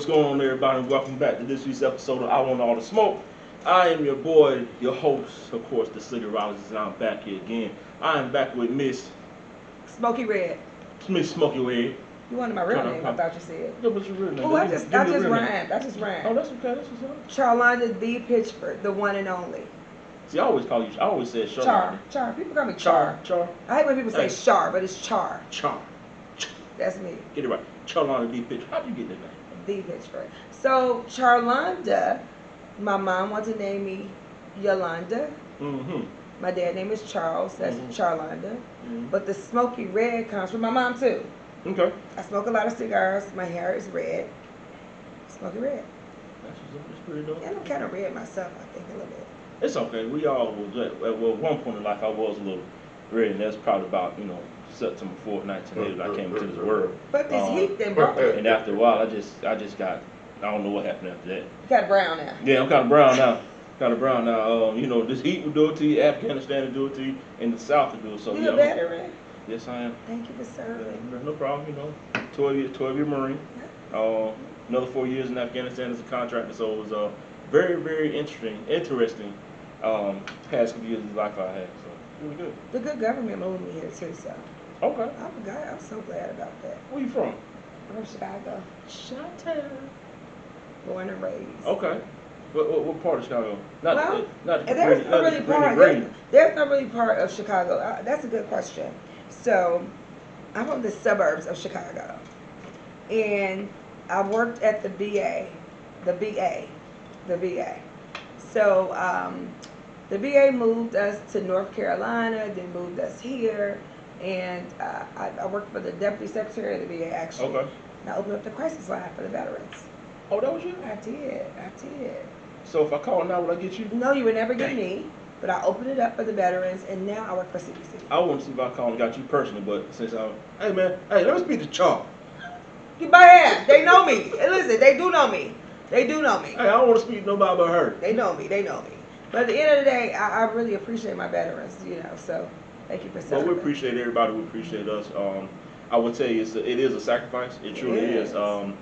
what's going on, everybody? Welcome back to this week's episode of I Want All the Smoke. I am your boy, your host, of course, the Cigarologist, and I'm back here again. I am back with Miss Smokey Red. Smokey Red. You wanted my real name, I thought you said. Yeah, what's your real name? Oh, I just rhymed. Oh, that's okay. That's what's up. Charlonda the Pitchford, the one and only. See, I always said Char. Char. People call me Char. I hate when people say Char, but it's Char. Char. That's me. Get it right. Charlonda the Pitchford. How'd you get that name? The Pitchford. So, Charlonda, my mom wanted to name me Yolanda. Mm-hmm. My dad's name is Charles. That's Charlonda. Mm-hmm. But the Smoky Red comes from my mom, too. Okay. I smoke a lot of cigars. My hair is red. Smoky Red. That's pretty dope. And I'm kind of red myself, I think, a little bit. It's okay. We all was at one point in life I was a little red, and that's probably about September 4th, 1980 when I came into this world. But this heat then broke it. And after a while, I just got, I don't know what happened after that. You got brown now. Yeah, I'm kind of brown now. This heat will do it to you. Afghanistan will do it to you, and the South will do it. So you a veteran. Yes, I am. Thank you for serving. Yeah, no problem. 12-year Marine. Another 4 years in Afghanistan as a contractor. So it was very, very interesting. Past couple years of life I had. So really good. The good government moved me here too. So. Okay. I'm so glad about that. Where you from? I'm from Chicago. Shoutouts. Born and raised. Okay. What part of Chicago? There's not really part of Chicago. That's a good question. So, I'm from the suburbs of Chicago, and I worked at the VA. So, the VA moved us to North Carolina, then moved us here, and I worked for the Deputy Secretary of the VA, actually. Okay. And I opened up the crisis line for the veterans. Oh, that was you? I did. So if I call now, will I get you? No, you would never get me, but I opened it up for the veterans, and now I work for CDC. I want to see if I call and got you personally, but since hey man, let me speak to Char. You might have. They know me. Hey, listen, they do know me. Hey, I don't want to speak to nobody but her. They know me. But at the end of the day, I really appreciate my veterans, so thank you for serving. Well, we appreciate everybody. We appreciate us. I would tell you, it is a sacrifice. It truly is. And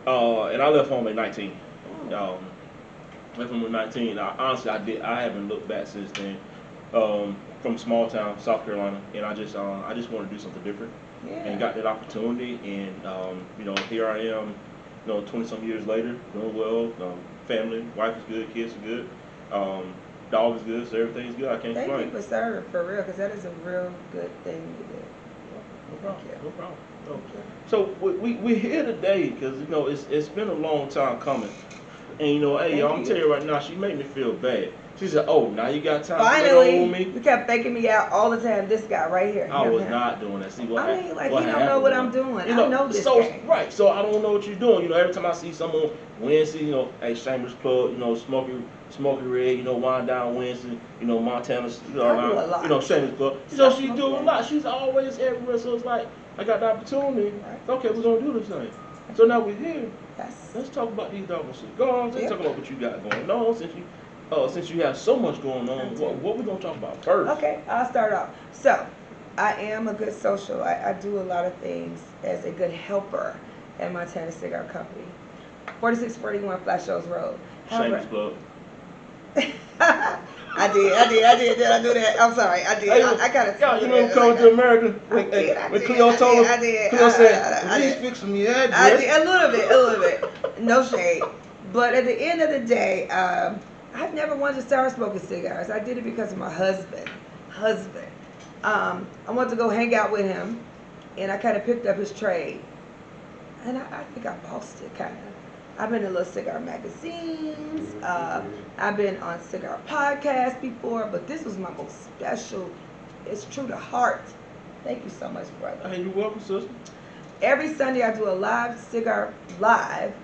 I left home at 19. Left home at 19. Honestly, I haven't looked back since then. From small town, South Carolina, and I just want to do something different. Yeah. And got that opportunity, and here I am, 20-some years later, doing well. Family, wife is good, kids are good, dog is good, so everything's good. I can't complain. Thank you for serving, for real, because that is a real good thing you did. No problem. So we're here today because it's been a long time coming, and I'm gonna tell you right now, she made me feel bad. She said, "Oh, now you got time to play on me." You kept faking me out all the time. This guy right here. I was not doing that. See what he don't know what I'm doing. I know this guy. Right. So I don't know what you're doing. Every time I see someone Wednesday, hey, shameless plug, Smokey Red, Wind Down Wednesday, Montana, shameless plug. She do a lot. She's always everywhere. So it's like I got the opportunity. Right. Okay, we're gonna do this thing. So now we're here. Yes. Let's talk about these doggone cigars. Let's talk about what you got going on since you have so much going on. What we gonna talk about first? Okay, I'll start off. So, I am a good social. I do a lot of things as a good helper at Montana Cigar Company, 4641 Flat Shoals Road. Shameless plug. I did. Did I do that? I'm sorry. I did. I gotta. Coming to America. When Cleo told us, Cleo said, "Please fix me address." I did a little bit. No shade. But at the end of the day, I've never wanted to start smoking cigars. I did it because of my husband. I wanted to go hang out with him, and I kind of picked up his trade. And I think I bossed it, kind of. I've been in little cigar magazines. I've been on cigar podcasts before, but this was my most special. It's true to heart. Thank you so much, brother. Hey, you're welcome, sister. Every Sunday I do a live cigar live,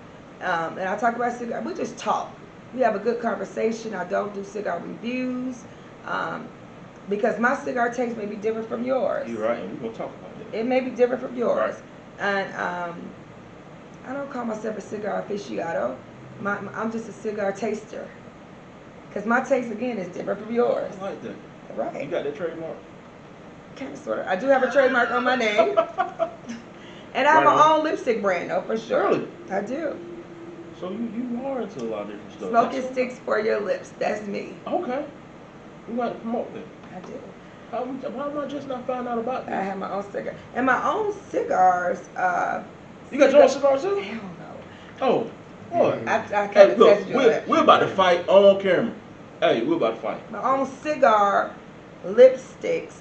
and I talk about cigar. We just talk. We have a good conversation. I don't do cigar reviews because my cigar taste may be different from yours. You're right, and we're going to talk about that. It may be different from yours. Right. And I don't call myself a cigar aficionado. I'm just a cigar taster. Because my taste, again, is different from yours. I like that. Right. You got that trademark? Kind of, sort of. I do have a trademark on my name. And I have my own lipstick brand, though, for sure. Really? I do. So you are into a lot of different stuff. Smoking sticks for your lips. That's me. Okay. You got to promote that. I do. How am I just not finding out about this? I have my own cigar. And my own cigars. You got your own cigars too? Hell no. Oh, boy. I can't Hey, look, attest to that. we're about to fight on camera. Hey, we're about to fight. My own cigar lipsticks.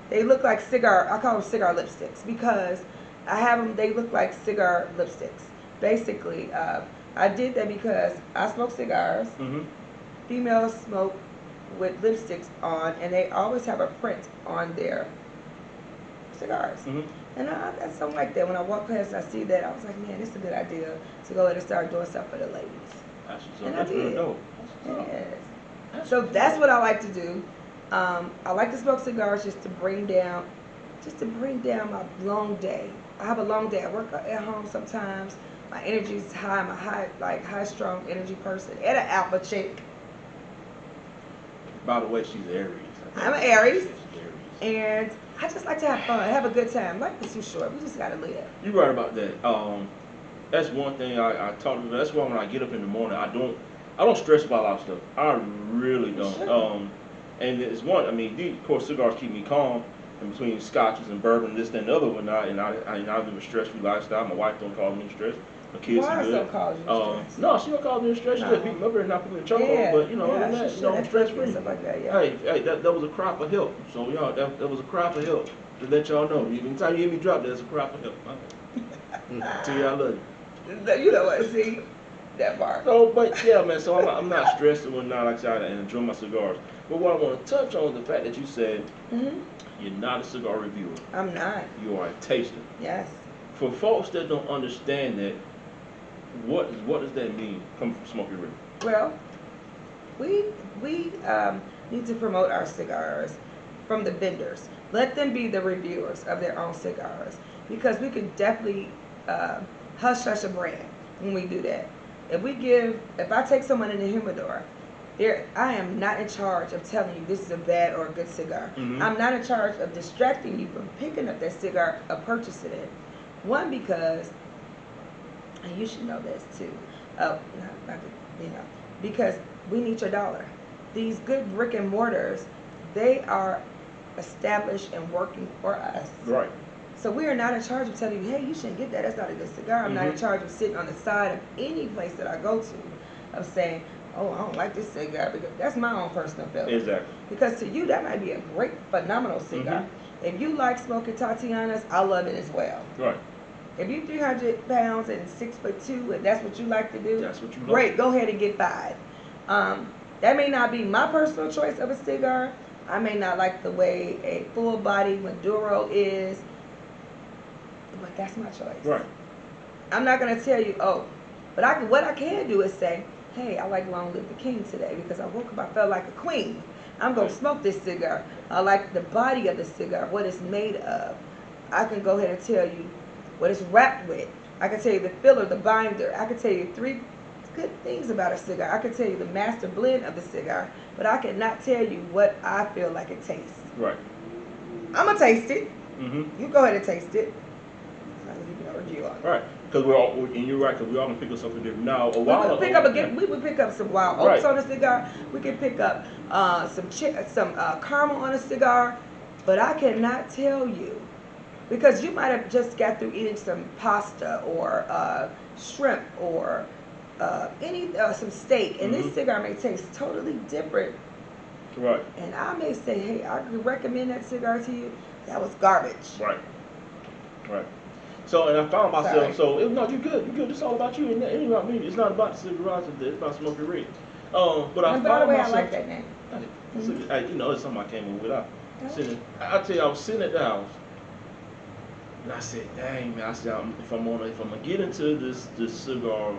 They look like cigar. I call them cigar lipsticks because I have them. They look like cigar lipsticks. Basically, I did that because I smoke cigars. Mm-hmm. Females smoke with lipsticks on, and they always have a print on their cigars. Mm-hmm. And I got something like that. When I walk past, I see that. I was like, man, this is a good idea to go ahead and start doing stuff for the ladies. And I did. Yes. So that's what I like to do. I like to smoke cigars just to bring down my long day. I have a long day. I work at home sometimes. My energy is high. I'm a high strong energy person and an alpha chick. By the way, she's Aries. I'm an Aries. And I just like to have fun, have a good time. Life is too short. We just gotta live. You're right about that. That's one thing I talk about. That's why when I get up in the morning, I don't stress about a lot of stuff. I really don't. Sure. And it's one. I mean, of course, cigars keep me calm. In between scotches and bourbon, this, that, and the other one. I live a stress-free lifestyle. My wife don't call me stressed. My kids are good. Don't call you stressed. No, she don't call me stressed. She just beat me up and not put me in trouble. But I'm stress-free. Stuff like that, yeah. Hey, that was a cry for help. So y'all, that was a cry for help. To let y'all know, anytime you hear me drop, that's a cry for help. Tell you I love you. You know what? See that part. So, but yeah, man. So I'm not stressed and whatnot. Like I said, and enjoy my cigars. But what I want to touch on is the fact that you said you're not a cigar reviewer. I'm not. You are a taster. Yes. For folks that don't understand that, what does that mean? Coming from Smokey Red. Well, we need to promote our cigars from the vendors. Let them be the reviewers of their own cigars, because we can definitely hush a brand when we do that. If I take someone in the humidor, I am not in charge of telling you this is a bad or a good cigar. Mm-hmm. I'm not in charge of distracting you from picking up that cigar or purchasing it. One, because, and you should know this too, because we need your dollar. These good brick and mortars, they are established and working for us. Right. So we are not in charge of telling you, hey, you shouldn't get that. That's not a good cigar. I'm not in charge of sitting on the side of any place that I go to of saying, oh, I don't like this cigar, because that's my own personal feeling. Exactly. Because to you, that might be a great, phenomenal cigar. If you like smoking Tatianas, I love it as well. Right. If you're 300 pounds and 6'2", and that's what you like to do, that's what you love. Great, go ahead and get 5. That may not be my personal choice of a cigar. I may not like the way a full body Maduro is, but that's my choice. Right. I'm not gonna tell you, but what I can do is say, hey, I like Long Live the King today because I woke up, I felt like a queen. I'm gonna smoke this cigar. I like the body of the cigar, what it's made of. I can go ahead and tell you what it's wrapped with. I can tell you the filler, the binder. I can tell you 3 good things about a cigar. I can tell you the master blend of the cigar, but I cannot tell you what I feel like it tastes. Right. I'm gonna taste it. Mm-hmm. You go ahead and taste it. I'm gonna give you a review on it. Right. Because and you're right, because we all gonna pick up something different. Now, we would pick up some wild oats on a cigar. We can pick up some caramel on a cigar, but I cannot tell you, because you might have just got through eating some pasta or shrimp or some steak, and this cigar may taste totally different. Right. And I may say, hey, I could recommend that cigar to you. That was garbage. Right. Right. So, and I found myself, no, you're good. You're good. It's all about you. It ain't about me. It's not about the cigars. It's about Smokey Red. But I found myself. I like that name. Hey, it's something I came up with. I tell you, I was sitting at the house, and I said, dang, man, if I'm gonna get into this cigar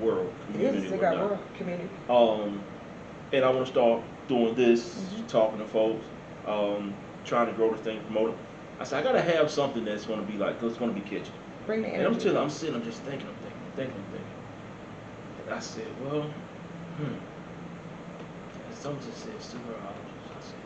world community. It is a cigar world community. And I want to start doing this, talking to folks, trying to grow this thing, promote it. I said, I gotta have something that's gonna be like, it's gonna be catchy. Bring the energy. And I'm sitting, I'm just thinking. And I said, well, and someone just said cigarologist. I said,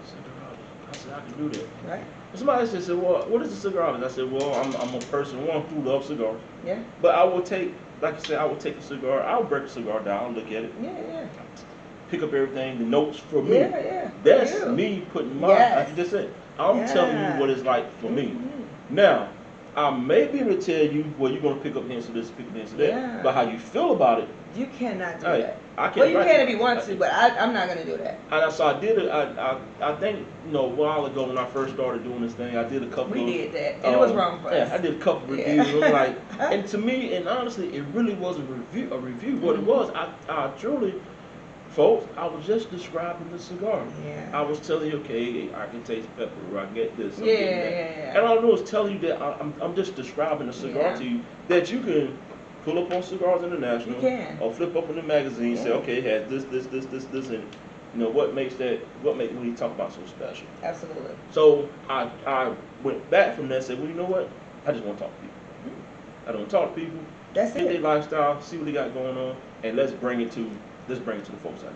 cigarologist. I said, I can do that. Right. And somebody said, well, what is a cigarologist? I said, well, I'm a person, who loves cigars. Yeah. But I will take like you said, I would take a cigar, I would break a cigar down, look at it, Yeah. pick up everything, the notes for me. Yeah. That's You. me putting my, Yes. like you just said, I'm telling you what it's like for me. Now, I may be able to tell you, well, you're going to pick up hints of this, pick up hints of that, Yeah. but how you feel about it, You cannot do hey, that. I can't. Well, you right. can if you want to, but I'm not going to do that. And so I did it. I think a while ago when I first started doing this thing, I did a couple. We of, did that, and it was wrong for us. Yeah, I did a couple of reviews. And I'm like, and to me, and honestly, it really was a review. A review. What it was, I truly, folks, I was just describing the cigar. Yeah. I was telling you, okay, I can taste pepper, or I get this. I'm Yeah, getting that. yeah. And all I do is tell you that I'm just describing the cigar to you that you can pull up on Cigars International. You can. Or flip up in the magazine, Yeah. say, okay, it has this, and what makes when you talk about so special. Absolutely. So I went back from that and said, well, you know what? I just want to talk to people. I don't want to talk to people. That's Get it. their lifestyle, see what they got going on, and let's bring it to the folks out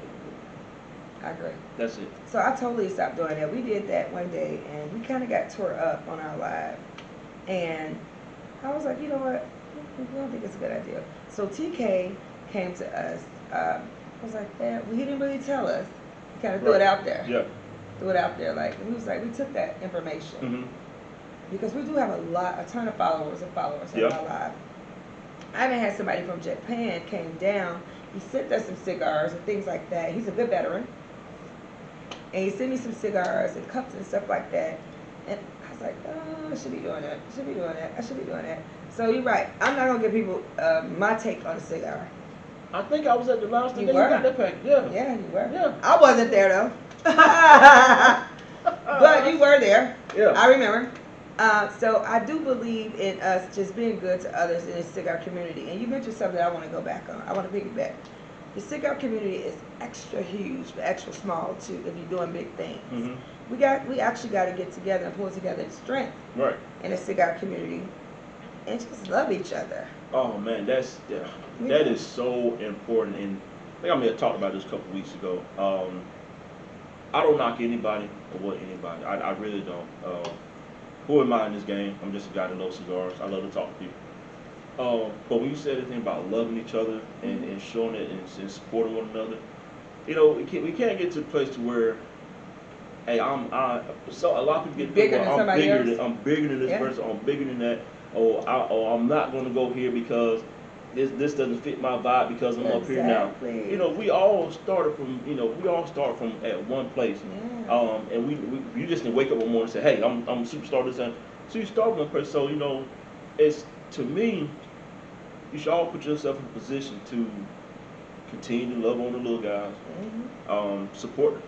there. I agree. That's it. So I totally stopped doing that. We did that one day, and we kind of got tore up on our live. And I was like, you know what? I don't think it's a good idea. So TK came to us. I was like, well, he didn't really tell us. He kind of threw it out there. Yeah. Threw it out there. Like, and we was like, we took that information. Mm-hmm. Because we do have a ton of followers on our live. I even had somebody from Japan came down. He sent us some cigars and things like that. He's a good veteran. And he sent me some cigars and cups and stuff like that. And I was like, oh, I should be doing that. I should be doing that. So you're right. I'm not going to give people my take on a cigar. I think I was at the last thing You you were? got that pack. Yeah. Yeah, you were. Yeah. I wasn't there, though. But you were there. Yeah. I remember. So I do believe in us just being good to others in the cigar community. And you mentioned something I want to go back on. I want to piggyback. The cigar community is extra huge, but extra small too. If you're doing big things, we actually got to get together and pull together strength in the cigar community and just love each other. Oh man, that is so important. And I think I may have talked about this a couple weeks ago. I don't knock anybody or what anybody. I really don't. Who am I in this game? I'm just a guy that loves cigars. I love to talk to people. But when you said anything about loving each other and showing it and supporting one another, we can't get to a place to where, hey, so a lot of people get bigger than somebody else. I'm bigger than this person. I'm bigger than that. Or I'm not going to go here because this doesn't fit my vibe because I'm up here now. We all started from at one place. Yeah. And you just didn't wake up one morning and say, hey, I'm a superstar this time. So you start one place. So it's, to me, you should all put yourself in a position to continue to love on the little guys. Support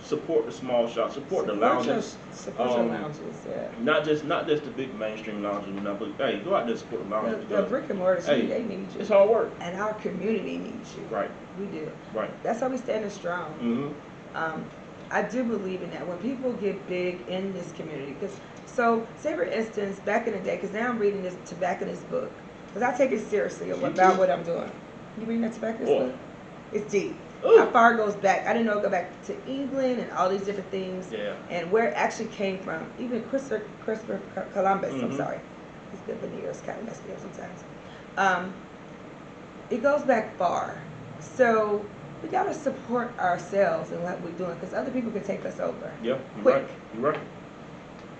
the small shops, support the lounges. Support your lounges, yeah. Not just the big mainstream lounges, but hey, go out there and support the lounges. The brick and mortar, hey, they need you. It's hard work. And our community needs you. Right. We do. Right. That's how we stand strong. I do believe in that. When people get big in this community, so say for instance, back in the day, because now I'm reading this tobacconist book, because I take it seriously about what I'm doing. You reading that tobacconist book? It's deep. Ooh. How far it goes back. I didn't know it go back to England and all these different things. Yeah. And where it actually came from. Even Christopher Columbus, I'm sorry. His good veneers kind of mess me up sometimes. It goes back far. So we got to support ourselves in what we're doing, because other people can take us over. Yeah, quick. You're right.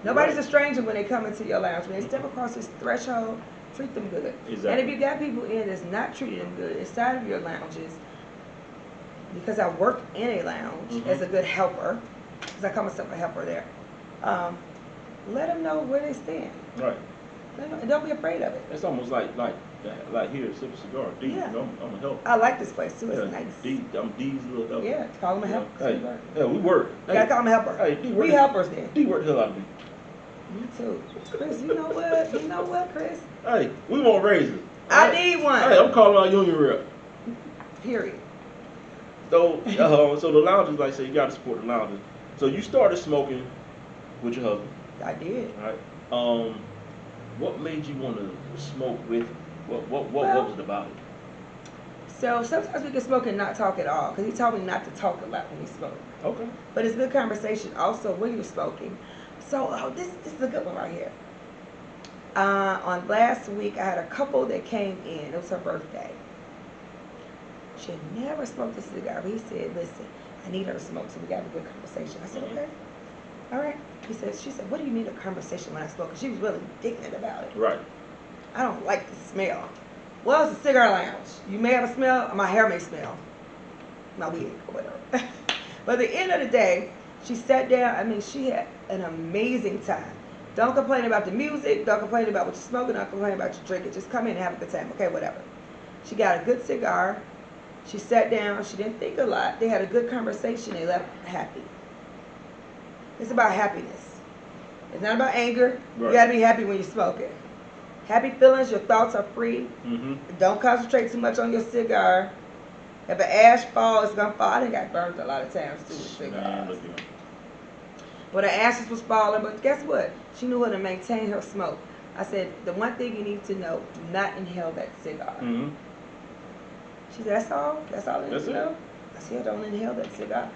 Nobody's a stranger when they come into your lounge. When they step across this threshold, treat them good. Exactly. And if you got people in that's not treating them good inside of your lounges, because I work in a lounge as a good helper, because I call myself a helper there, let them know where they stand. Right. And don't be afraid of it. It's almost like here at Simple Cigar. D, Yeah. I'm a helper. I like this place too. It's nice. I'm D's little helper. Yeah, call them a helper. Hey, we work. You gotta call them a helper. Hey, D we helpers then. D work the hell out of me. Me too. Chris, you know what? You know what, Chris? Hey, we want raises. I need one. Hey, I'm calling our union rep. Period. So, so the lounges, like I said, you got to support the lounges. So you started smoking with your husband. I did. Right. What made you want to smoke with him? What was it about it? So sometimes we can smoke and not talk at all, because he told me not to talk a lot when we smoke. Okay. But it's good conversation also when you're smoking. So this is a good one right here. On last week, I had a couple that came in. It was her birthday. she had never smoked a cigar. But he said, listen, I need her to smoke so we got a good conversation. I said, okay. All right. She said, what do you mean a conversation when I smoke? Because she was really indignant about it. Right. I don't like the smell. Well, it's a cigar lounge. You may have a smell, my hair may smell. My wig or whatever. But at the end of the day, she sat down. I mean, she had an amazing time. Don't complain about the music. Don't complain about what you're smoking. Don't complain about your drinking. Just come in and have a good time. Okay, whatever. She got a good cigar. She sat down. She didn't think a lot. They had a good conversation. They left happy. It's about happiness. It's not about anger. Right. You got to be happy when you're smoking. Happy feelings. Your thoughts are free. Mm-hmm. Don't concentrate too much on your cigar. If an ash fall, it's going to fall. I done got burned a lot of times too with cigars. But her ashes was falling. But guess what? She knew how to maintain her smoke. I said, the one thing you need to know, do not inhale that cigar. Mm-hmm. She said, that's all? That's all I need to know? I said, don't inhale that cigar.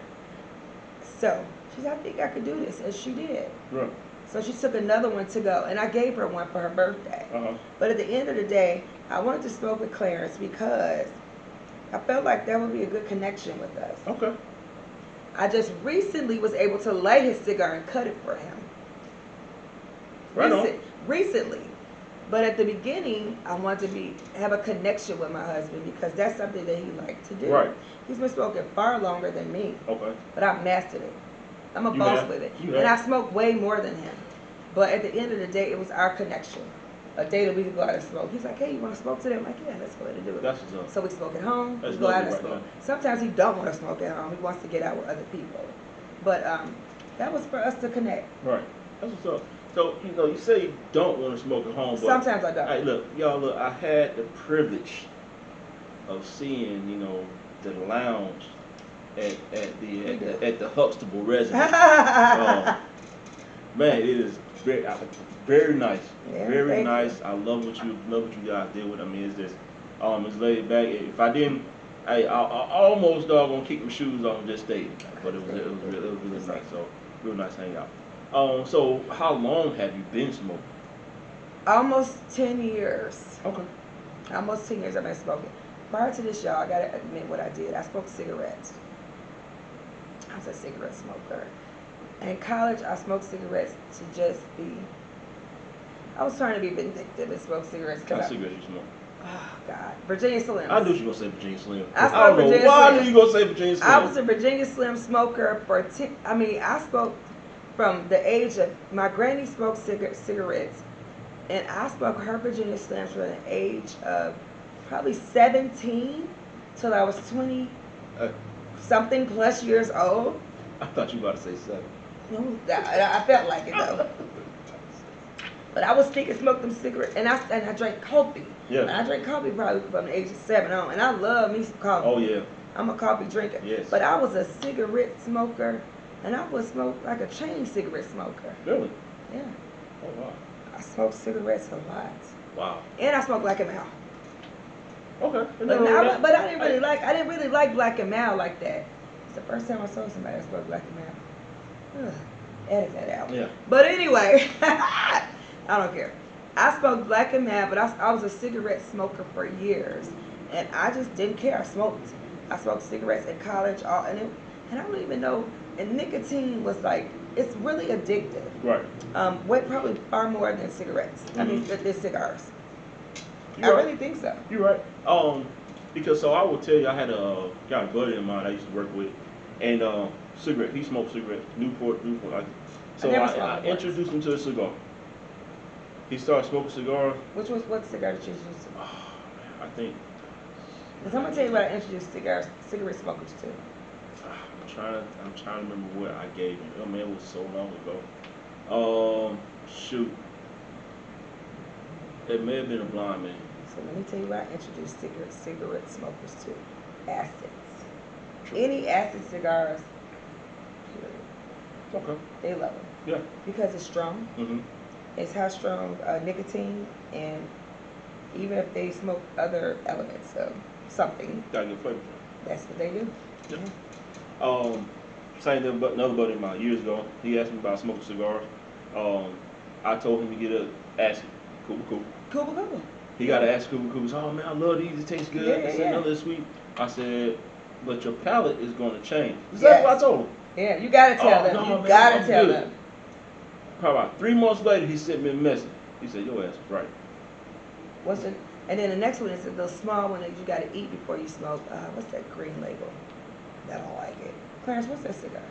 So, she said, I think I could do this. And she did. Right. So she took another one to go. And I gave her one for her birthday. Uh-huh. But at the end of the day, I wanted to smoke with Clarence because I felt like that would be a good connection with us. Okay. I just recently was able to light his cigar and cut it for him. Right Recently. But at the beginning, I wanted to have a connection with my husband because that's something that he liked to do. Right. He's been smoking far longer than me. Okay. But I've mastered it. I'm a You boss have. with it. You And have. I smoke way more than him. But at the end of the day, it was our connection. A day that we could go out and smoke. He's like, hey, you want to smoke today? I'm like, yeah, let's go ahead and do it. That's what's up. So we smoke at home. That's We go out and lovely right smoke. Sometimes he don't want to smoke at home. He wants to get out with other people. But that was for us to connect. Right. That's what's up. So, you say you don't want to smoke at home, but Sometimes I don't. Hey, look, I had the privilege of seeing, the lounge at the Huxtable residence. Man, it is very nice. Yeah, Very thank nice. you. I love what you guys did with it. I mean, it's just it's laid back. If I didn't, I almost gonna kick my shoes off and just stayed. But it was really nice. So real nice hangout. So how long have you been smoking? Almost 10 years. Okay. Almost 10 years I've been smoking. Prior to this, y'all, I gotta admit what I did. I smoked cigarettes. I was a cigarette smoker. In college, I smoked cigarettes to just be. I was trying to be vindictive and smoke cigarettes. What cigarettes you smoke? Oh God, Virginia Slims. I knew you were gonna say Virginia Slim. I don't know Virginia why I Slim. knew you were gonna say Virginia Slim. I was a Virginia Slim smoker for. I smoked from the age of my granny smoked cigarettes, and I smoked her Virginia Slims from the age of probably 17 till I was 20 something plus years old. I thought you were about to say 7. No, I felt like it though. But I was sticking smoke them cigarettes, and I drank coffee. Yeah. And I drank coffee probably from the age of 7 on, and I love me some coffee. Oh yeah. I'm a coffee drinker. Yes. But I was a cigarette smoker, and I would smoke like a chain cigarette smoker. Really? Yeah. Oh wow. I smoked cigarettes a lot. Wow. And I smoked Black and Mild. Okay. But I didn't really like Black and Mild like that. It's the first time I saw somebody that smoked Black and Mild. Ugh, edit that out. Yeah. But anyway, I don't care. I smoked Black and Mild, but I was a cigarette smoker for years, and I just didn't care. I smoked cigarettes in college, and I don't even know. And nicotine was like, it's really addictive. Right. Probably far more than cigarettes. I mean, than cigars. You're right. Really think so. You're right. Because I will tell you, I had a buddy of mine I used to work with, and cigarette. He smoked cigarettes, Newport. So I introduced him to a cigar. He started smoking cigars. What cigar did you use? Oh, man, I think. Because I'm gonna tell you what I introduced cigarette smokers to. I'm trying to remember what I gave him. Oh man, it was so long ago. Shoot. It may have been a blind man. So let me tell you what I introduced cigarette smokers to. Acids. True. Any acid cigars, period. Okay. They love them. Yeah. Because it's strong. Mm-hmm. It's high strong nicotine, and even if they smoke other elements of something, Got a good flavor. that's what they do. Yeah. Same thing, but another buddy of mine years ago, he asked me about smoking cigars. I told him to get a acid. Cool. Cool. He got an acid Cuba. Oh man, I love these. It tastes good. Yeah, It's yeah. another sweet. I said, but your palate is going to change. That's what I told him. Yeah, you gotta tell them. No, You man, gotta I'm tell good. them. Probably about 3 months later, he sent me a message. He said, your ass is right. And then the next one is the small one that you gotta eat before you smoke. What's that green label? I don't like it. Clarence, what's that cigar?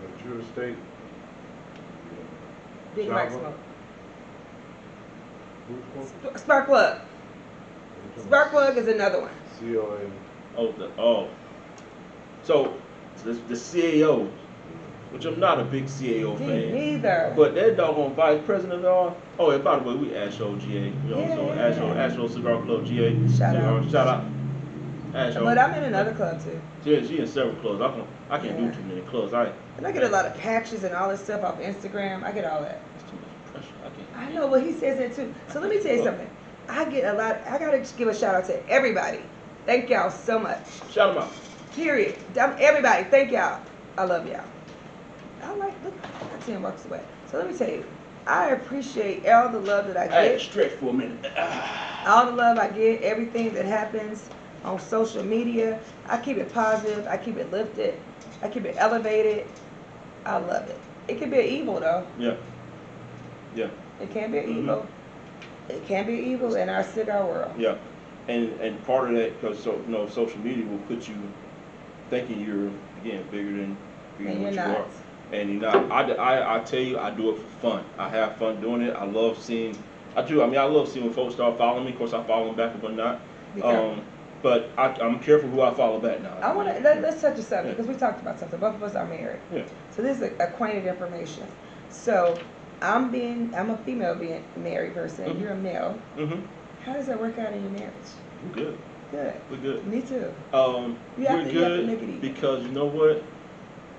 The Drew Estate. Big Mike Java. smoke. Who's one? Spark plug. Spark plug is another one. COA. So the CAOs, which I'm not a big CAO Me fan. neither. But that doggone vice president and all. Oh, and by the way, we Astro GA. So Astro Cigar Club GA. Shout out. Shout out. Astro. But I'm in another club too. She in several clubs. I can't do too many clubs. And I get a lot of patches and all this stuff off Instagram. I get all that. It's too much pressure. I know, but he says that too. So let me tell you something. I get a lot. I gotta give a shout out to everybody. Thank y'all so much. Shout them out. Period. Everybody, thank y'all. I love y'all. Look, I 10 walks away. So let me tell you, I appreciate all the love that I I had to get. stretch for a minute. All the love I get, everything that happens on social media. I keep it positive. I keep it lifted. I keep it elevated. I love it. It can be evil though. Yeah. It can be evil. It can be evil in our cigar world. Yeah. And part of that, because social media will put you thinking you're, again, bigger than what you are. And you're not. I tell you, I do it for fun. I have fun doing it. I love seeing. I love seeing when folks start following me. Of course, I follow them back and whatnot. But I'm careful who I follow back now. I want to let's touch on something because we talked about something. Both of us are married. Yeah. So this is acquainted information. So I'm a female being married person. Mm-hmm. You're a male. Mm-hmm. How does that work out in your marriage? We're good. Good. We're good. Me too. We're good make it easy. because you know what?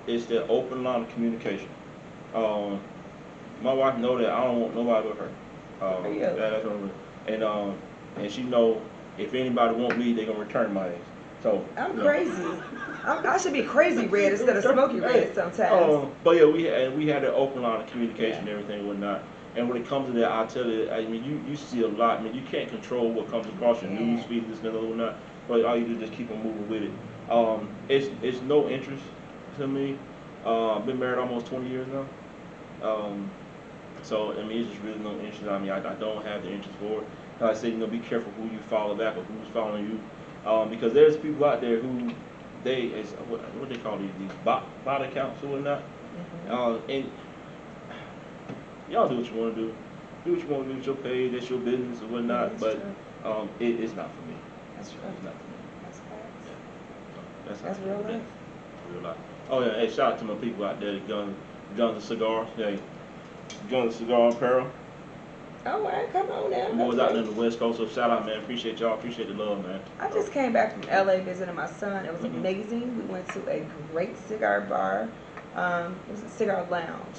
It's that open line of communication. My wife know that I don't want nobody but her. That's what I'm doing. And she know if anybody want me, they gonna return my ass. So I'm crazy. I should be crazy red instead of smoky red sometimes. But yeah, we had an open line of communication and everything and whatnot. And when it comes to that, I tell you, I mean, you see a lot. I mean, you can't control what comes across your news feed, this and that, or not. But all you do is just keep on moving with it. It's no interest to me. I've been married almost 20 years now. So I mean, it's just really no interest. I mean, I don't have the interest for it. Like I say, be careful who you follow back or who's following you, because there's people out there who what they call these bot accounts or whatnot. And y'all do what you want to do. Do what you want to do with your page. That's your business or whatnot. But it's not for me. That's true. It's not for me. That's facts. That's real life. Real life. Oh yeah, hey, shout out to my people out there that Guns and Cigars. Hey, Guns and Cigar Apparel. All right, come on now. Boys out there on the West Coast, so shout out, man. Appreciate y'all. Appreciate the love, man. I just came back from LA visiting my son. It was amazing. We went to a great cigar bar. It was a cigar lounge.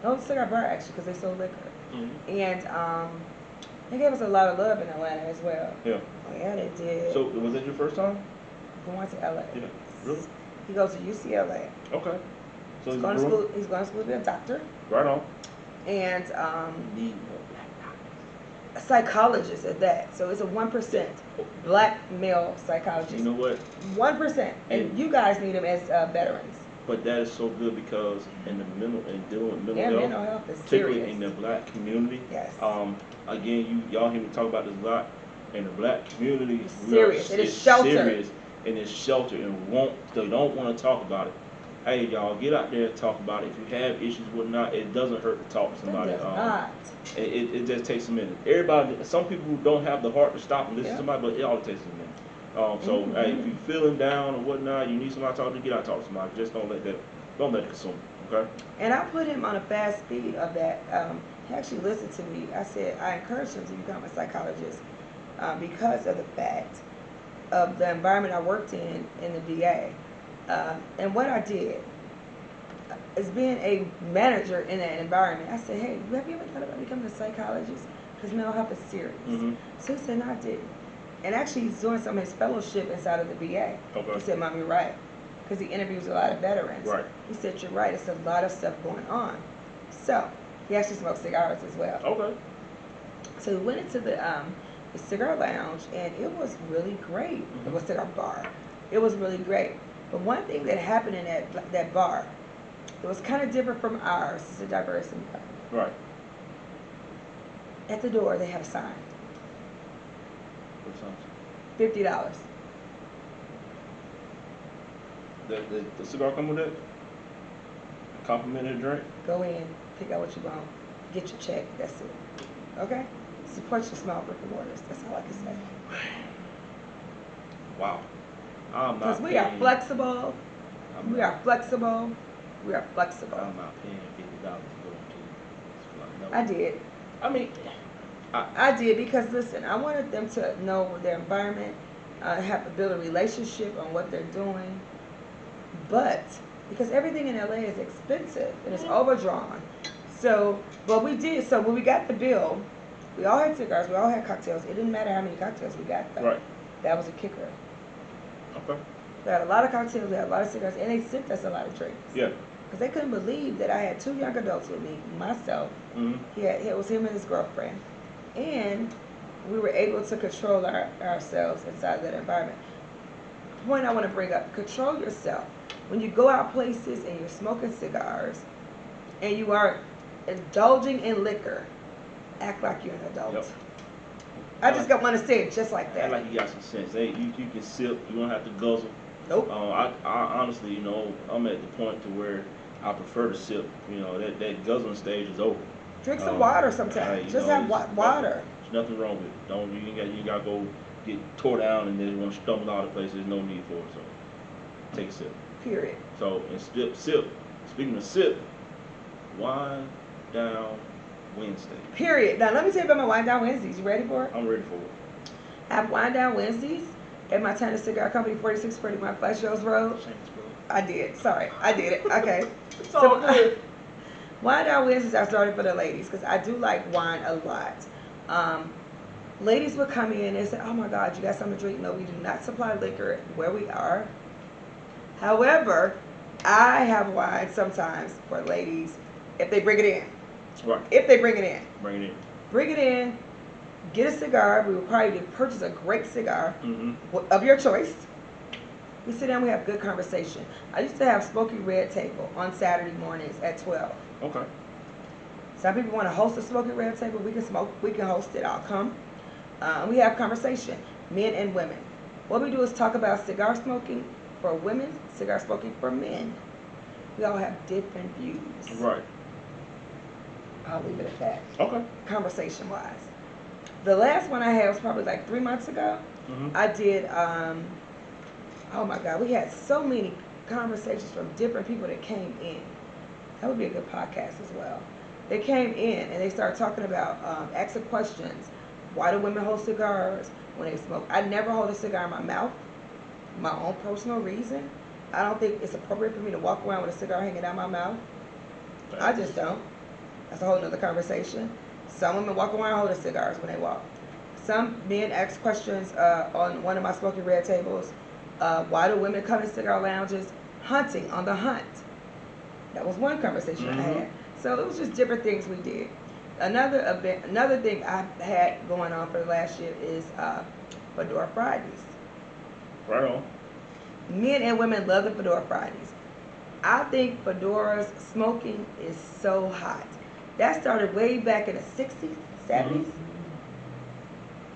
No, it was a cigar bar actually, because they sold liquor. And they gave us a lot of love in Atlanta as well. Yeah. Oh yeah, they did. So was that your first time? Going to LA. Yeah. Really? He goes to UCLA. Okay. So He's going to school. He's going to school to be a doctor. Right on. And Need more black doctors. a psychologist at that. So it's a 1% black male psychologist. You know what? 1%. And you guys need them as veterans. But that is so good because in dealing with mental health, mental health is particularly serious. in the black community. Yes. Again, y'all hear me talk about this a lot. In the black community, It's serious. It is sheltered. Serious, and it's sheltered, and they don't want to talk about it. Hey, y'all, get out there and talk about it. If you have issues, whatnot, it doesn't hurt to talk to somebody. It does not. It just takes a minute. Some people don't have the heart to stop and listen to somebody, but it all takes a minute. So hey, if you're feeling down or whatnot, you need somebody to talk to, get out and talk to somebody. Just don't let it consume you, okay? And I put him on a fast speed of that. He actually listened to me. I said I encouraged him to become a psychologist because of the fact of the environment I worked in the VA. And what I did as being a manager in that environment, I said, hey, have you ever thought about becoming a psychologist? Because mental health is serious. So he said, no, I didn't. And actually, he's doing some of his fellowship inside of the VA. Okay. He said, Mom, you're right. Because he interviews a lot of veterans. Right. He said, you're right. It's a lot of stuff going on. So he actually smokes cigars as well. Okay. So we went into the the cigar lounge, and it was really great. Mm-hmm. It was cigar bar. It was really great. But one thing that happened in that bar, it was kind of different from ours. It's a diverse environment. Right. At the door, they have a sign. What sounds? $50. The cigar come with that? Complimentary drink? Go in, pick out what you want, get your check. That's it. Okay? Support your small brick and mortars. That's all I can say. Wow. I'm Because not we are paying- flexible. I'm We not- are flexible. We are flexible. I'm not paying $50 to go to. I did. I mean, I did because listen, I wanted them to know their environment, have to build a relationship on what they're doing. But because everything in LA is expensive and it's overdrawn. So what we did, so when we got the bill, we all had cigars, we all had cocktails. It didn't matter how many cocktails we got though. right. That was a kicker. Okay. We had a lot of cocktails, we had a lot of cigars, and they sent us a lot of drinks. Yeah. Because they couldn't believe that I had 2 young adults with me, myself. Mm-hmm. It was him and his girlfriend. And we were able to control ourselves inside of that environment. Point I want to bring up, control yourself. When you go out places and you're smoking cigars and you are indulging in liquor, act like you're an adult. Yep. I just want to say it just like that. Act like you got some sense. Hey, you can sip. You don't have to guzzle. Nope. I honestly, I'm at the point to where I prefer to sip. That guzzling stage is over. Drink some water sometimes. Just have water. There's nothing wrong with it. You ain't got to go get tore down and then want to stumble out of place. There's no need for it. So take a sip. Period. So and sip. Speaking of sip, wine down Wednesday. Period. Now let me tell you about my Wine Down Wednesdays. You ready for it? I'm ready for it. I have Wine Down Wednesdays at my Montana Cigar Company, 4641 Flash Hills Road. Shameless plug. I did. Sorry. I did it. Okay. It's all good. Wine Down Wednesdays I started for the ladies because I do like wine a lot. Ladies would come in and say, oh my God, you got something to drink? No, we do not supply liquor where we are. However, I have wine sometimes for ladies if they bring it in. Right. If they bring it in. Bring it in. Bring it in, get a cigar. We will probably purchase a great cigar Mm-hmm. of your choice. We sit down, we have good conversation. I used to have Smokey Red table on Saturday mornings at 12. Okay. Some people want to host a Smokey Red table. We can host it. I'll come. We have conversation, men and women. What we do is talk about cigar smoking for women, cigar smoking for men. We all have different views. Right. I'll leave it at that. Okay. Conversation wise. The last one I had was probably like 3 months ago. Mm-hmm. I did, oh my God, we had so many conversations from different people that came in. That would be a good podcast as well. They came in and they started talking about, asking questions. Why do women hold cigars when they smoke? I never hold a cigar in my mouth. My own personal reason. I don't think it's appropriate for me to walk around with a cigar hanging out my mouth. I just don't. That's a whole nother conversation. Some women walk around holding cigars when they walk. Some men ask questions on one of my Smokey Red tables. Why do women come to cigar lounges hunting on the hunt? That was one conversation I had. So it was just different things we did. Another thing I've had going on for the last year is Fedora Fridays. Right on. Men and women love the Fedora Fridays. I think fedoras smoking is so hot. That started way back in the 60s, 70s.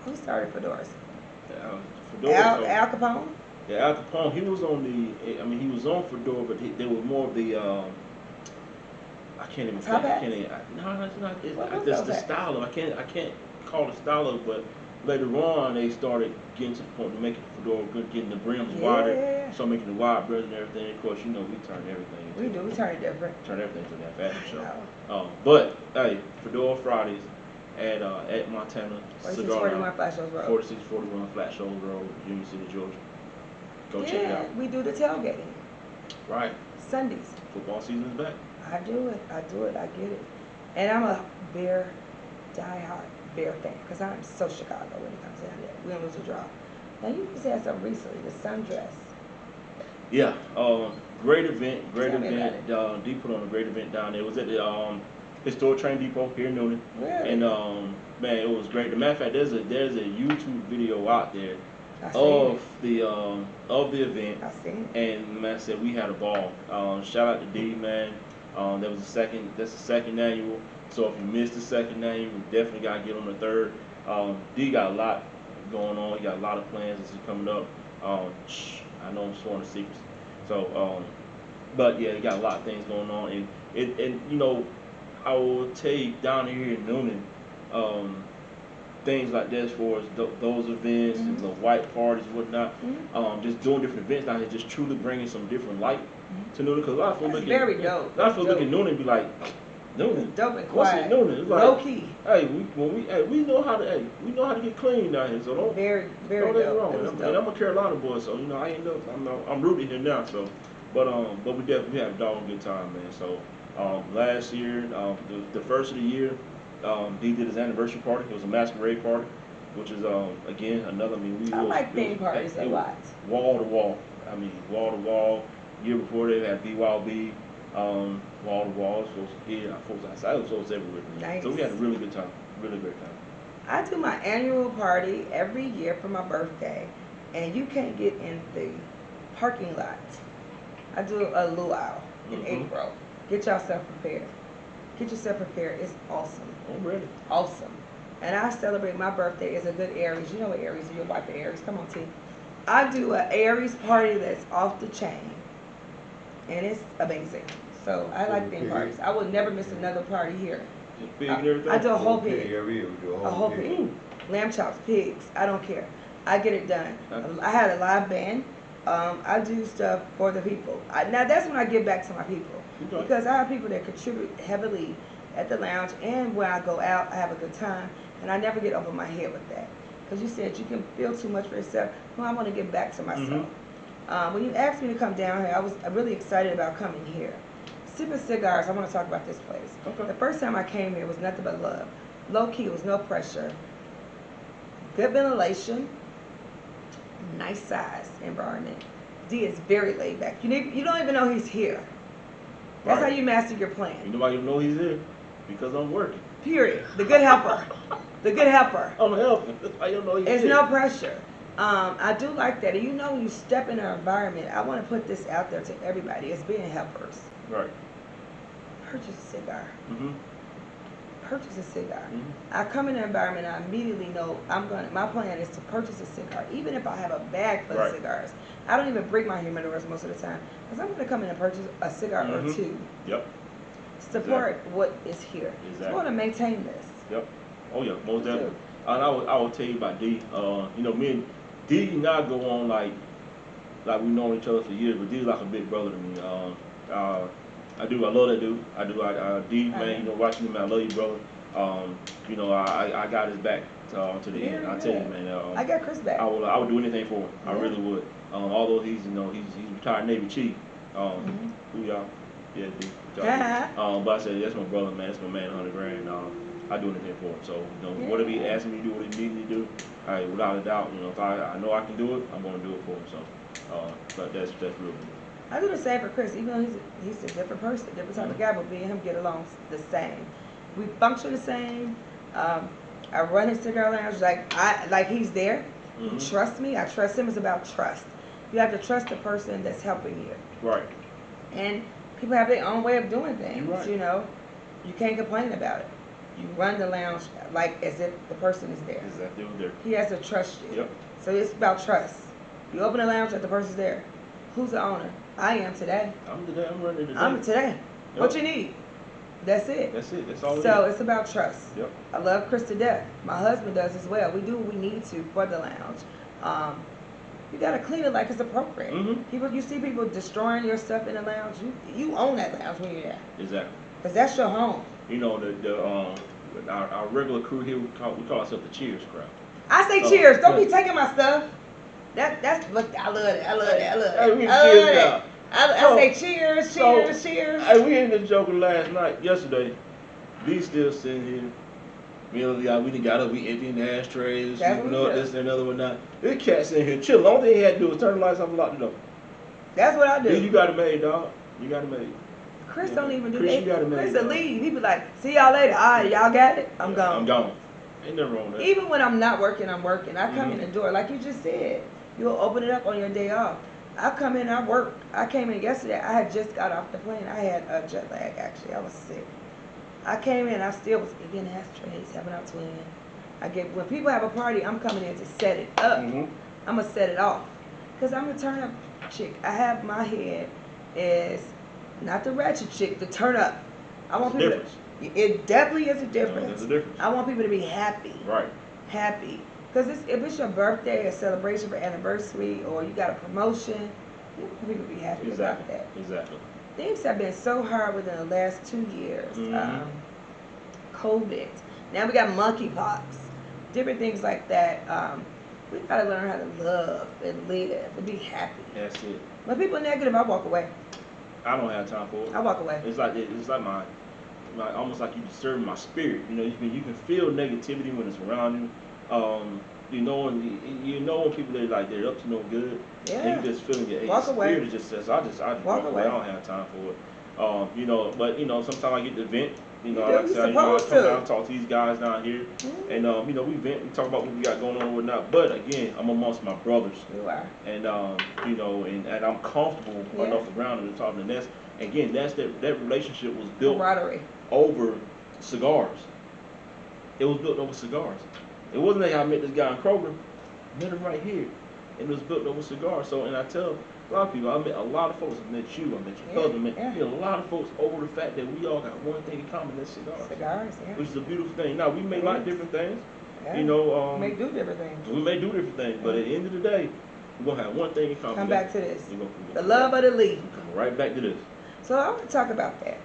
Who started fedoras? Al Capone? Yeah, Al Capone. He was on he was on Fedora, but they were more of the. I can't even. Top hats? No, it's not. What was It's those the hats? style of. I can't call it style of, but later on they started getting to the point of making the fedora good, getting the brims wider, Yeah. so making the wide brims and everything. Of course, we turn everything. We do. We turn it different. Turn everything to that fashion show. No. But hey, Fedora Fridays at Montana Cigar 4641 Lounge, Flash Hills Road. 4641 Flat Shoals Road, Union City, Georgia. Go check it Yeah, out. we do the tailgating. Right, Sundays. football season is back. I do it. I get it. And I'm a die-hard Bear fan because I'm so Chicago when it comes down to that. We don't lose a draw. Now, you just had something recently, the sundress. Yeah, great event. Tell me about D put on a great event down there. It was at the historic train depot here in Noonan. Really? And man, it was great. As a matter of fact, there's a YouTube video out there I seen it. of the event. I seen it. And man, I said we had a ball. Shout out to D, man. That's the second annual. So if you missed the second annual, you definitely gotta get on the third. D got a lot going on. He got a lot of plans this is coming up. I know I'm sworn to secrets. So, but yeah, he got a lot of things going on, and you know, I will tell you down here in Noonan, things like this for us, those events and the white parties and whatnot, just doing different events down here, just truly bringing some different light to Noonan. Because a lot of folks look at Noonan and be like, Noonan, Dope and what's quiet. in Noonan? It's like, Low key. hey, we know how to get clean down here. So don't Very don't get me dope. wrong. It was And I'm a Carolina boy, so you know I end up I'm rooted here now. So, but we definitely had a doggone good time, man. So last year, the first of the year, D did his anniversary party. It was a masquerade party, which is again another. I mean, I like theme parties a lot. Wall to wall. I mean, wall to wall. Year before they had BYOB, wall to wall. So yeah, folks outside, it was folks everywhere. Nice. So we had a really good time, really great time. I do my annual party every year for my birthday, and you can't get in the parking lot. I do a luau in April. Get yourself prepared. Get yourself prepared. It's awesome. I'm ready. Awesome. And I celebrate my birthday as a good Aries. You know what Aries is? You're like the Aries. Come on, T. I do an Aries party that's off the chain, and it's amazing. So I like theme parties. I will never miss another party here. Just big and everything. I do a whole pig. Every year we do A whole pig. Lamb chops, pigs. I don't care. I get it done. I had a live band. I do stuff for the people. Now that's when I give back to my people. Okay. Because I have people that contribute heavily at the lounge, and when I go out, I have a good time. And I never get over my head with that. Because you said you can feel too much for yourself. Well, I want to give back to myself. When you asked me to come down here, I was really excited about coming here. Sipping Cigars, I want to talk about this place. Okay. The first time I came here was nothing but love. Low key, it was no pressure. Good ventilation. Nice size environment. D is very laid back. You don't even know he's here. That's Right. how you master your plan. You know why you know he's here? Because I'm working. Period. The good helper. The good helper. I'm helping. That's why you know he's There's here. no pressure. I do like that. And you know, when you step in our environment, I want to put this out there to everybody as being helpers. Right. Purchase a cigar. Mhm. Purchase a cigar. Mhm. I come in the environment, I immediately know my plan is to purchase a cigar, even if I have a bag full Right. of cigars. I don't even bring my humidors most of the time, because I'm going to come in and purchase a cigar or two. Yep. Support what is here. So Exactly. I want to maintain this. Yep. Oh yeah, most Me too. definitely. And I will tell you about D. You know, me and D and I go on like we known each other for years, but D's like a big brother to me. I love that dude. I do. D, man, you know, watching him, I love you, brother. You know, I got his back to the end. I tell you, man. I got Chris back. I would do anything for him. I Yeah. really would. Although he's retired Navy chief. Who y'all? Yeah, D. But I said that's my brother, man. That's my man, 100 grand. I do anything for him. So you know, whatever he asks me to do, what he needs me to do, without a doubt, you know, if I know I can do it, I'm gonna do it for him. So, but that's real. I do the same for Chris, even though he's a different person, different type of guy, but me and him get along the same. We function the same. I run his cigar lounge like he's there. He trusts me. I trust him. It's about trust. You have to trust the person that's helping you. Right. And people have their own way of doing things. Right. You know, you can't complain about it. You run the lounge like as if the person is there. Exactly. There. He has to trust you. Yep. So it's about trust. You open the lounge like the person's there. Who's the owner? I am today. I'm running today. I'm today. Yep. What you need? That's it. That's it. That's all it So is. it's about trust. Yep. I love Chris to death. My husband does as well. We do what we need to for the lounge. You gotta clean it like it's appropriate. You see people destroying your stuff in the lounge. You own that lounge when you're there. Exactly. Cause that's your home. You know our regular crew here, we call ourselves the Cheers crowd. I say cheers. Don't be taking my stuff. That's look. I love it. I love it. I love it. Hey, we I cheers love now. it. I say cheers, cheers, cheers. Hey, we in this joker yesterday. D still sitting here. Me and we done got up, we emptying the ashtrays, That's sweeping what up we this and another one now. This cat sitting here chilling. All thing he had to do was turn the lights off and lock the door. That's what I D, do. you got it made, dog. You got it made. Chris don't even do Chris, that. you gotta Chris make will it. leave. He be like, see y'all later. All right, y'all got it? I'm gone. I'm gone. Ain't nothing wrong with that. Even when I'm not working, I'm working. I come in Mhm. the door, like you just said. You'll open it up on your day off. I come in, I work. I came in yesterday. I had just got off the plane. I had a jet lag, actually. I was sick. I came in, I still was eating ashtrays, having our twin. When people have a party, I'm coming in to set it up. Mhm. I'm going to set it off. Because I'm a turn up chick. I have my head is not the ratchet chick, the turn up. I want There's a people it definitely is a difference. There's a difference. I want people to be happy. Right. Happy. Because if it's your birthday, a celebration for anniversary, or you got a promotion, you want people to be happy about that. Exactly. Things have been so hard within the last 2 years. Mhm. COVID. Now we got monkeypox. Different things like that. We gotta learn how to love and live and be happy. That's it. When people are negative, I walk away. I don't have time for it. I walk away. It's like my almost like you disturbing my spirit. You know, you can feel negativity when it's around you. You know when people are like they're up to no good. Yeah. And you just feeling your Walk away. spirit just says I just walk away. I don't have time for it. You know, but you know sometimes I get to vent. You know, like I said, I come down and talk to these guys down here, and you know we vent, we talk about what we got going on and whatnot. But again, I'm amongst my brothers. You are. And you know, and I'm comfortable enough around them to talk. And that's again, that relationship was built over cigars. It was built over cigars. It wasn't like I met this guy in Kroger, met him right here, and it was built over cigars. So, and I tell a lot of people, I met a lot of folks. I met you, I met your husband, I met a lot of folks over the fact that we all got one thing in common, that's cigars. Cigars, yeah. Which is a beautiful thing. Now, we may like different things. Yeah. You know, we may do different things. We may do different things, but at the end of the day, we're gonna have one thing in common. Come back to this. We're the love of the lead. Come right back to this. So I want to talk about that.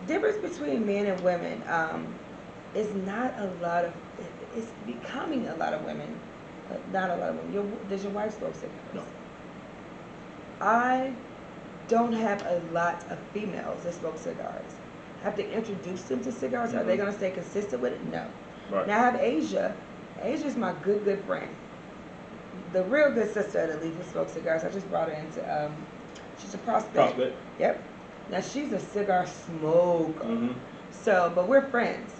Difference between men and women is not a lot of. It's becoming a lot of women, but not a lot of women. Does your wife smoke cigars? No. I don't have a lot of females that smoke cigars. I have to introduce them to cigars. Mm-hmm. Are they going to stay consistent with it? No. Right. Now I have Asia. Asia's my good friend. The real good sister of the leaf who smokes cigars. I just brought her into, she's a prospect. Yep. Now she's a cigar smoker. Mm-hmm. So, but we're friends.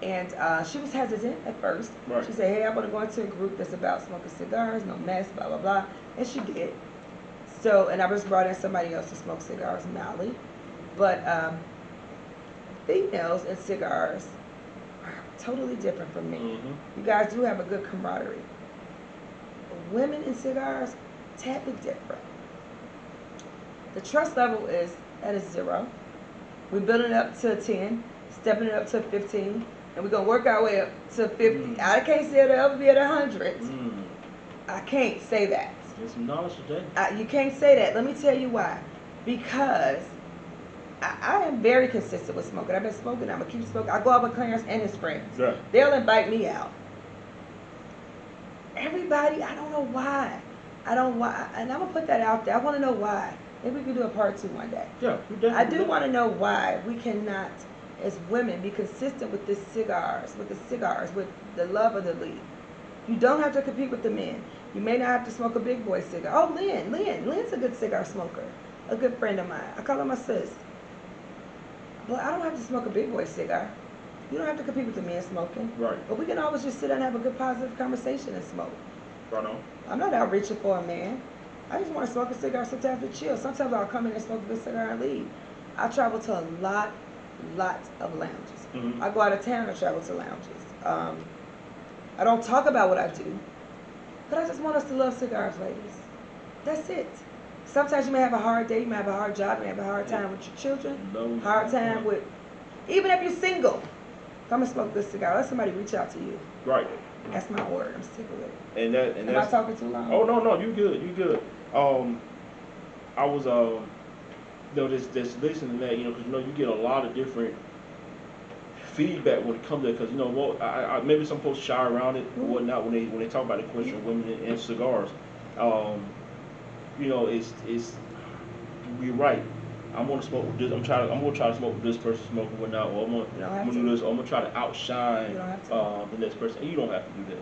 And she was hesitant at first. Right. She said, hey, I want to go into a group that's about smoking cigars, no mess, blah, blah, blah. And she did. So, and I just brought in somebody else to smoke cigars, Molly. But females and cigars are totally different from me. Mm-hmm. You guys do have a good camaraderie. Women in cigars, tad bit different. The trust level is at a 0. We're building it up to a 10, stepping it up to a 15, and we're going to work our way up to 50. Mm. I can't say it'll ever be at 100. Mm. I can't say that. Get some knowledge today. You can't say that. Let me tell you why. Because I am very consistent with smoking. I've been smoking. I'm going to keep smoking. I go out with Clarence and his friends. Yeah. They'll invite me out. Everybody, I don't know why. And I'm going to put that out there. I want to know why. Maybe we can do a part 2 one day. Yeah, I do want to know why we cannot, as women, be consistent with the cigars, with the love of the leaf. You don't have to compete with the men. You may not have to smoke a big boy cigar. Oh, Lynn's a good cigar smoker. A good friend of mine. I call her my sis. But I don't have to smoke a big boy cigar. You don't have to compete with the men smoking. Right. But we can always just sit down and have a good positive conversation and smoke. Right on. I'm not out reaching for a man. I just want to smoke a cigar sometimes to chill. Sometimes I'll come in and smoke a good cigar and leave. I travel to a lot of lounges. Mm-hmm. I go out of town and travel to lounges. I don't talk about what I do, but I just want us to love cigars, ladies. That's it. Sometimes you may have a hard day, you may have a hard job, you may have a hard time with your children, hard time with, even if you're single, come and smoke this cigar. Let somebody reach out to you. Right. That's my word. I'm sick of it. And Am I talking too long? Oh no, you good. I was just listening to that, because you get a lot of different feedback when it comes to it, because I maybe some folks shy around it or whatnot when they talk about the question of women and cigars. It's you're right. I'm gonna smoke with this. I'm gonna try to smoke with this person smoking whatnot, or I'm gonna do this. Or I'm gonna try to outshine the next person. And you don't have to do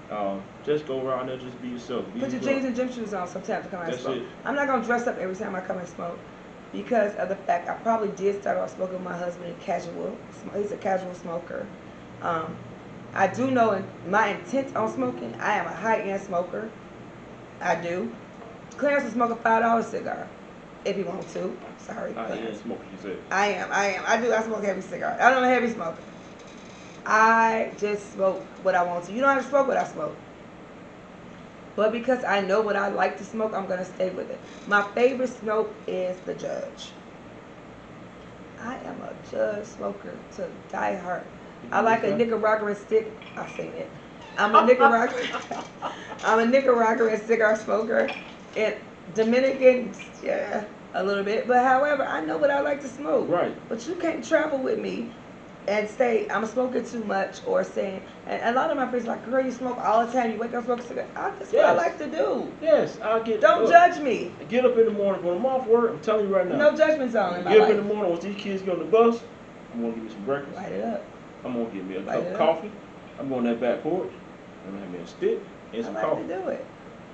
that. Just go around there, just be yourself. Put your jeans and gym shoes on sometimes to come out and smoke. I'm not gonna dress up every time I come and smoke. because of the fact I probably did start off smoking with my husband in casual. He's a casual smoker. I do know my intent on smoking. I am a high-end smoker. I do. Clarence will smoke a $5 cigar if he wants to. Sorry, Clarence. Smoker, you said. I am. I smoke heavy cigars. I'm a heavy smoker. I just smoke what I want to. You don't have to smoke what I smoke. But because I know what I like to smoke, I'm going to stay with it. My favorite smoke is the Judge. I am a Judge smoker to die hard. I like a Nicaraguan stick. I've seen it. I'm a Nicaraguan cigar smoker. And Dominican, yeah, a little bit. But however, I know what I like to smoke. Right. But you can't travel with me and say I'm smoking too much, or saying, and a lot of my friends are like, girl, you smoke all the time, you wake up smoking cigarettes. That's what I like to do. Yes, I get. Don't judge me. Get up in the morning when I'm off work. I'm telling you right now. No judgment zone in my life. Get up life. in the morning once these kids get on the bus. I'm gonna give me some breakfast. Light it up. I'm gonna get me a cup of coffee. I'm going to that back porch. I'm gonna have me a stick and some coffee. I like to do it.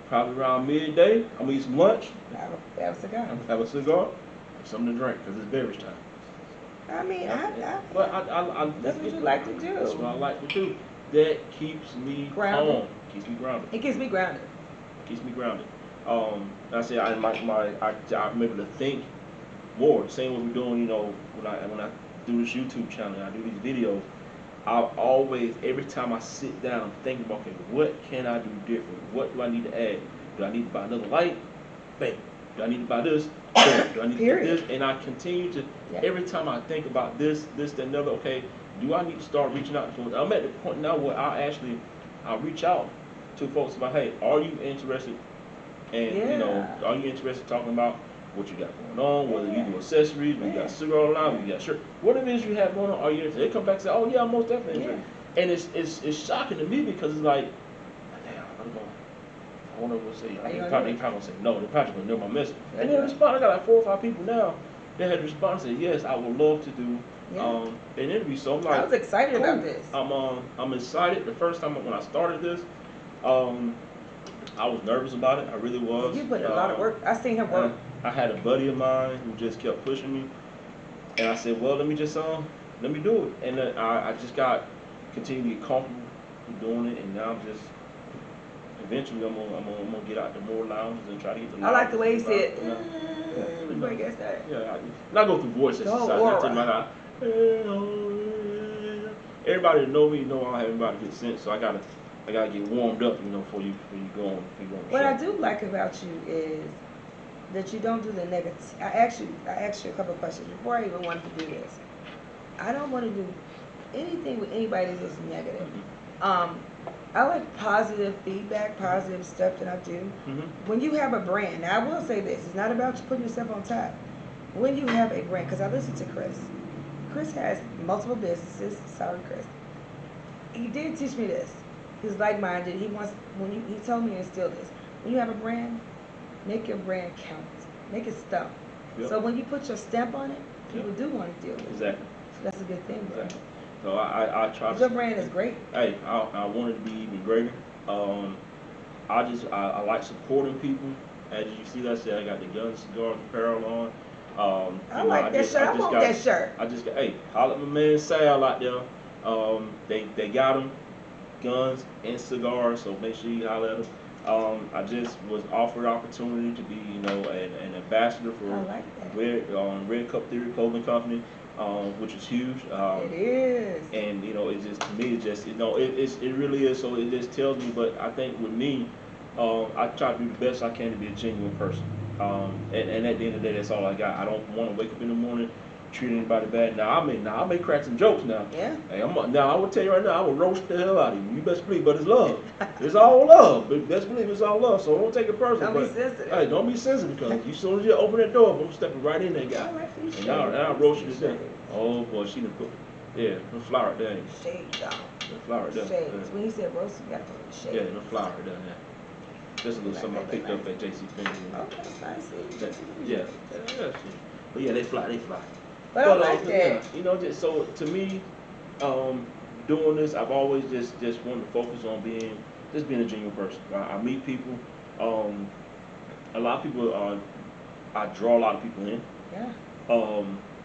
Probably around midday, I'm gonna eat some lunch. Have a cigar. I'm gonna have a cigar and something to drink because it's beverage time. I mean, but that's what you like to do. That's what I like to do. That keeps me calm. Keeps me grounded. It keeps me grounded. Keeps me grounded. I say I'm able to think more. Same what we're doing. You know, when I do this YouTube channel, I do these videos. I always, every time I sit down, think about, okay, what can I do different? What do I need to add? Do I need to buy another light? Bang. Do I need to buy this? Bang. Do I need to do this? And I continue to, every time I think about this, that, another, okay, do I need to start reaching out to folks? I'm at the point now where I reach out to folks about, hey, are you interested? And, you know, are you interested in talking about what you got going on, whether you do accessories, whether you got cigar line, whether you got shirt, whatever it is you have going on, are you interested? They come back and say, oh yeah, I'm most definitely interested. And it's shocking to me because it's like, damn, I wonder what to say. They probably gonna say no, they're probably gonna know my message. And they respond. I got like 4 or 5 people now that had responded and said, yes, I would love to do an interview. So I'm like, I was excited about this. I'm excited. The first time when I started this, I was nervous about it. I really was. You put in a lot of work. I seen him work. I had a buddy of mine who just kept pushing me, and I said, well, let me do it. And I just continued to get comfortable with doing it, and now I'm just, eventually I'm gonna get out to more lounges and try to get the I like the way he said, before he gets that. Yeah, I go through voice exercise. Everybody that know me know I don't have anybody to get sense, so I gotta get warmed up, you know, before you go on. What I do like about you is that you don't do the negative. I asked you a couple of questions before I even wanted to do this. I don't want to do anything with anybody that's negative. I like positive feedback, positive stuff that I do. When you have a brand, now I will say this, it's not about you putting yourself on top. When you have a brand, because I listen to Chris. Chris has multiple businesses. Sorry, Chris. He did teach me this. He's like-minded. He told me to instill this. When you have a brand, make your brand count. Make it stump. Yep. So when you put your stamp on it, people do want to deal with it. Exactly. So that's a good thing, bro. Exactly. So I try to. Your brand is great. Hey, I want it to be even greater. I like supporting people. As you see, I got the Guns, Cigars, apparel on. I like that shirt. I want that shirt. Hey, holla at my man Sal out there. They got them, guns and cigars. So make sure you holla at them. I just was offered opportunity to be, you know, an ambassador for Red Cup Theory Clothing Company, which is huge. It is. And you know, it's just, to me, it really is. So it just tells me. But I think with me, I try to do the best I can to be a genuine person. And at the end of the day, that's all I got. I don't want to wake up in the morning, treat anybody bad. Now I may crack some jokes now. Yeah. Hey, now I will tell you right now, I will roast the hell out of you. You best believe, but it's love. It's all love. But best believe it's all love. So don't take it personal. Don't be sensitive. Hey, don't be sensitive because as soon as you open that door, I'm stepping right in that guy. And I'll roast you to death. Oh boy, she done put the flower there. Shades on. The flower there. Shades. Yeah. When you said roast, you gotta put the shades. Yeah, the flower there. Yeah. Just a little something I picked up at JC Penney. Okay, nice. Yeah. But yeah, they fly. But I like that. Yeah, you know, just so to me, doing this, I've always just wanted to focus on being a genuine person. I meet people. A lot of people I draw a lot of people in. Yeah.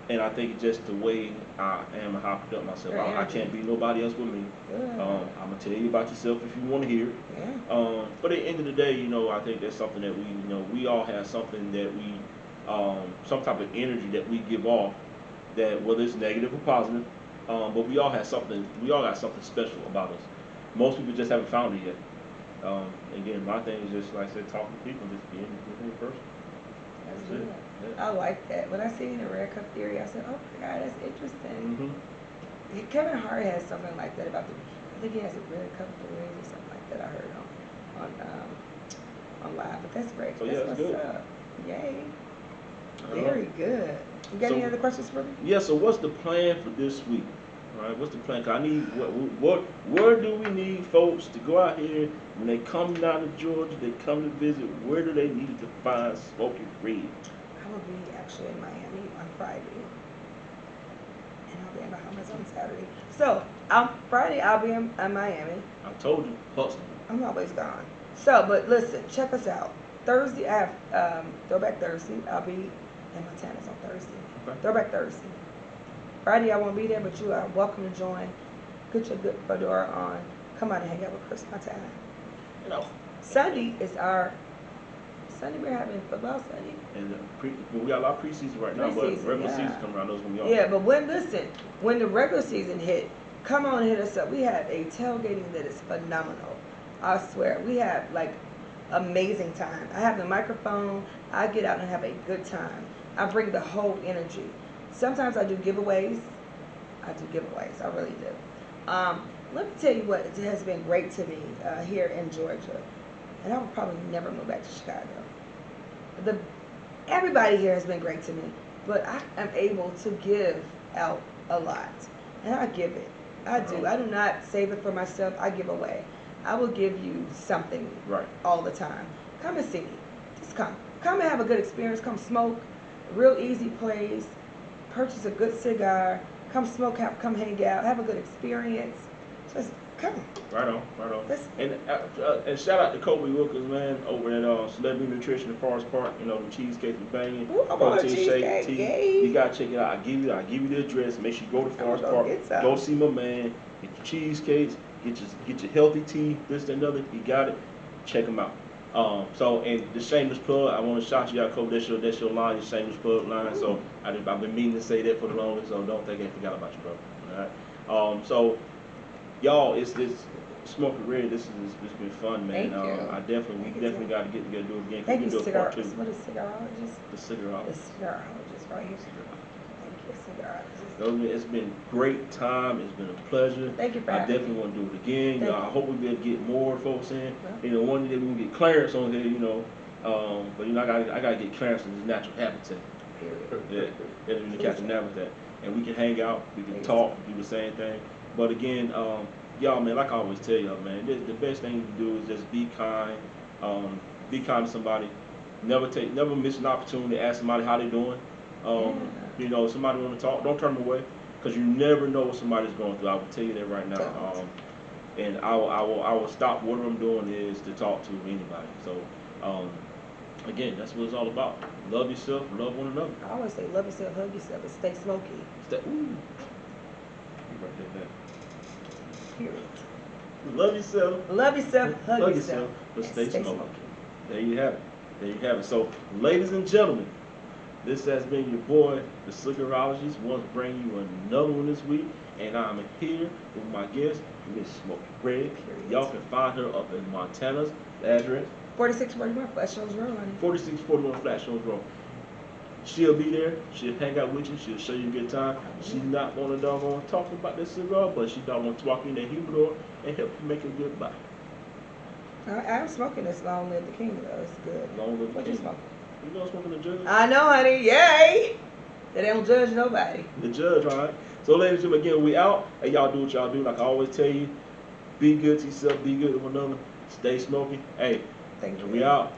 And I think it's just the way I am and how I conduct myself. Your I energy. can't be nobody else but me. Good. I'm gonna tell you about yourself if you want to hear it. Yeah. But at the end of the day, I think that's something that we all have something that some type of energy that we give off, that whether it's negative or positive, but we all got something special about us. Most people just haven't found it yet. Again, my thing is just, like I said, talking to people, just being a good person. That's That's good. it. Yeah. I like that. When I seen the Red Cup theory, I said, "Oh my God, that's interesting." Kevin Hart has something like that about the. I think he has a Red Cup theory or something like that. I heard on live, but that's great. So, That's yeah, it's what's good. up. Yay. Very good. You got any other questions for me? Yeah. So what's the plan for this week? All right. What's the plan? 'Cause I need where do we need folks to go out here when they come down to Georgia? They come to visit. Where do they need to find Smokey Red? I will be actually in Miami on Friday, and I'll be in Bahamas on Saturday. So Friday I'll be in Miami. I told you, hustle. I'm always gone. So, but listen, check us out. Thursday, I have Throwback Thursday. I'll be in Montana's on Thursday. Okay. Throwback Thursday. Friday, I won't be there, but you are welcome to join. Get your good fedora on. Come out and hang out with Chris Montana. Sunday is our Sunday. We're having football Sunday. And well, we got a lot of preseason right now, but Preseason, regular yeah. season coming around, those gonna be awesome. Yeah, but when the regular season hit, come on and hit us up. We have a tailgating that is phenomenal. I swear, we have like amazing time. I have the microphone. I get out and have a good time. I bring the whole energy. Sometimes I do giveaways. I really do. Let me tell you what has been great to me here in Georgia, and I will probably never move back to Chicago. Everybody here has been great to me, but I am able to give out a lot, and I give it. I do. I do not save it for myself. I give away. I will give you something all the time. Come and see me. Just come. Come and have a good experience. Come smoke. Real easy place. Purchase a good cigar. Come smoke. Come hang out. Have a good experience. Just come. Right on. And shout out to Kobe Wilkins, man, over at Celebrity Nutrition in Forest Park. The cheesecake and banging. Ooh, I want a cheesecake. Yay. You gotta check it out. I give you the address. Make sure you go to Forest Park. Go see my man. Get your cheesecakes. Get your healthy tea. This and another. You got it. Check them out. And the shameless plug, I want to shout you out, Kobe. That's your line, your shameless plug line. Ooh. So I've been meaning to say that for the longest. So don't think I forgot about you, bro. All right. So y'all, it's Smokey Red. It's been fun, man. Thank you. We definitely got to get together, do it again. Thank you, do Cigar. Part 2. What is Cigarologist? The Cigarologist. The Cigarologist, right here. Thank you, Cigarologist. It's been great time. It's been a pleasure. Thank you for I having definitely me. want to do it again. I hope we'll be able to get more folks in. Yeah. One day we can get Clarence on here. But I gotta get Clarence in his natural habitat. Period. Yeah, in the Captain Habitat, and we can hang out. We can talk. Do the same thing. But again, y'all, man, like I always tell y'all, man, the best thing you can do is just be kind. Be kind to somebody. Never miss an opportunity to ask somebody how they doing. Somebody want to talk, don't turn them away, because you never know what somebody's going through. I will tell you that right now. And I will stop whatever I'm doing is to talk to anybody. So, again, that's what it's all about. Love yourself, love one another. I always say, love yourself, hug yourself, and stay smoky. Ooh. You write that down. Period. Love yourself. Love yourself, hug yourself, but and stay smoky. There you have it. So, ladies and gentlemen, this has been your boy, the Cigarologist. Want to bring you another one this week, and I'm here with my guest, Miss Smokey Red. Y'all can find her up in Montana's address. 4641 Flash Hills Road, honey. 4641 Flash Hills Road. She'll be there. She'll hang out with you. She'll show you a good time. She's not going to doggone talk about this cigar, but she's doggone to walk in that humidor and help you make a good buy. I'm smoking this Long Live the King, though. It's good. Long Live the What King. you smoking? You know smoking the Judge? I know, honey. Yay! They don't judge nobody. The Judge, all right? So, ladies and gentlemen, again, we out. Hey, y'all do what y'all do. Like I always tell you, be good to yourself, be good to one another, stay smoking. Hey, Thank you. we out.